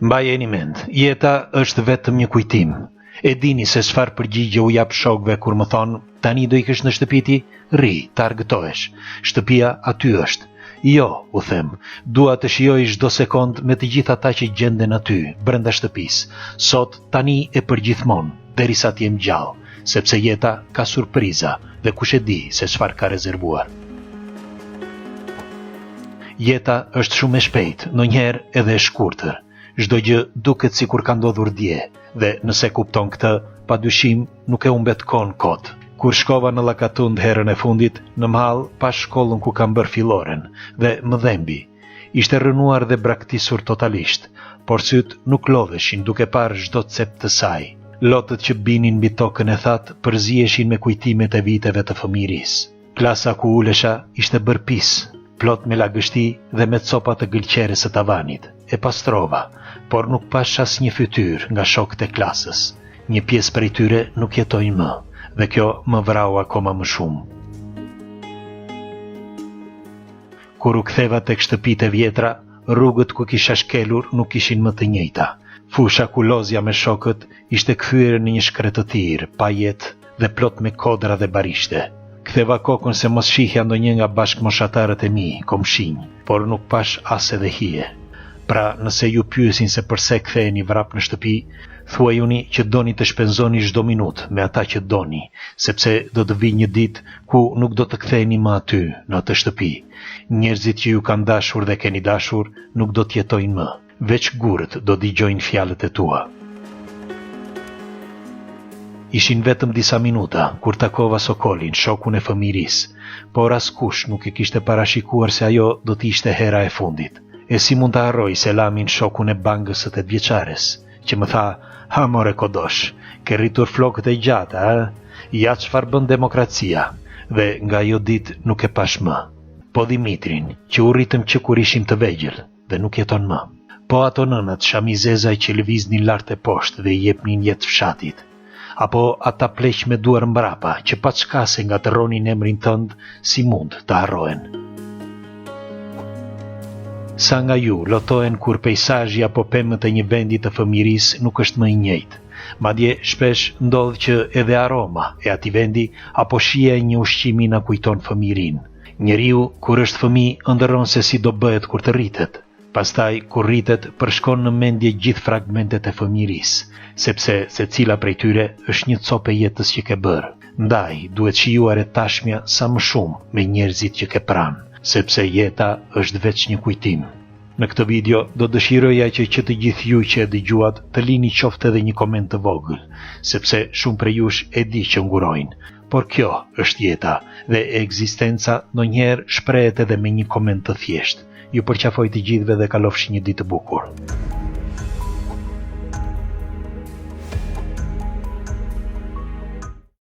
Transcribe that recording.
Mbajeni mend, jeta është vetëm një kujtim. E dini se çfarë përgjigje u jap shokëve kur më thonë, tani do ikesh në shtëpi ti? Rri, ta argëtohesh. Shtëpia aty është. Jo, u them, dua të shijoj çdo sekond me të gjithë ata që gjenden aty, brenda shtëpisë. Sot, tani e përgjithmonë, derisa të jem gjallë, sepse jeta ka surpriza dhe kush e di se çfarë ka rezervuar. Jeta është shumë e shpejtë, ndonjëherë edhe e shkurtër. Çdo gjë duket sikur ka ndodhur dje, dhe nëse kupton këtë, padyshim nuk e humbet kohën kot. Kur shkova në Llakatund herën e fundit, në mall pas shkollën ku kam bërë filloren, dhe më dhembi. Ishte rënuar dhe braktisur totalisht, por syt nuk lodheshin duke parë çdo cep të saj. Lotët që binin mbi tokën e thatë përzieshin me kujtimet e viteve të fëmijërisë. Klasa ku ulesha ishte bërpis, plot me lagështi dhe me copa të gëlqerës së tavanit. E pastrova, por nuk pash asnjë fytyrë nga shokët e klasës. Një pjesë prej tyre nuk jetojnë më, dhe kjo më vrau akoma më shumë. Kur u ktheva tek shtëpitë e vjetra, rrugët ku kisha shkelur nuk ishin më të njëjta. Fusha ku lozja me shokët ishte kthyer në një shkretë të tirë, pa jetë dhe plot me kodra dhe barishte. Ktheva kokën se mos shihja ndonjë nga bashkëmoshatarët e mi, komshinj, por nuk pash as edhe hije. Pra, nëse ju pyesin se përse ktheheni vrap në shtëpi, thuajuni që doni të shpenzoni çdo minutë me ata që doni, sepse do të vijë një ditë ku nuk do të ktheheni më aty, në atë shtëpi. Njerëzit që ju kanë dashur dhe keni dashur nuk do të jetojnë më, veç gurët do dëgjojnë fjalët e tua. Ishin vetëm disa minuta kur takova Sokolin, shokun e fëmijërisë, por askush nuk e kishte parashikuar se ajo do të ishte hera e fundit. E si mund të harroj Selamin, shokun e bangës së 8 vjeçares, që më tha, ha more kodosh, ke rritur flokët e gjata, a? Ja çfarë bën demokracia, dhe nga ajo ditë nuk e pash më. Po Dimitrin, që u rritëm që kur ishim të vegjël, dhe nuk jeton më. Po ato nënat shamizezaj që lëviznin lart e poshtë dhe i jepnin jetë fshatit. Apo ata pleq me duar mbrapa, që pa çkase nga të ronin emrin tënd, si mund të harrohen. Sa nga ju lotohen kur peizazhi apo pemët e një vendi të fëmijërisë nuk është më i njëjtë. Madje shpesh ndodh që edhe aroma e atij vendi apo shija e një ushqimi na kujton fëmijërinë. Njeriu kur është fëmijë ëndërron se si do bëhet kur të rritet. Pastaj kur rritet përshkon në mendje gjithë fragmentet e fëmijërisë, sepse secila prej tyre është një copë e jetës që ke bërë. Ndaj duhet shijuar e tashmja sa më shumë me njerëzit që ke pranë, sepse jeta është veç një kujtim. Në këtë video do dëshiroja që të gjithë ju që e dëgjuat të lini qoftë edhe një koment të vogël, sepse shumë prej jush e di që ngurojnë, por kjo është jeta dhe ekzistenca ndonjëherë shprehet edhe me një koment të thjeshtë. Ju përqafoj të gjithëve dhe kalofshi një ditë të bukur.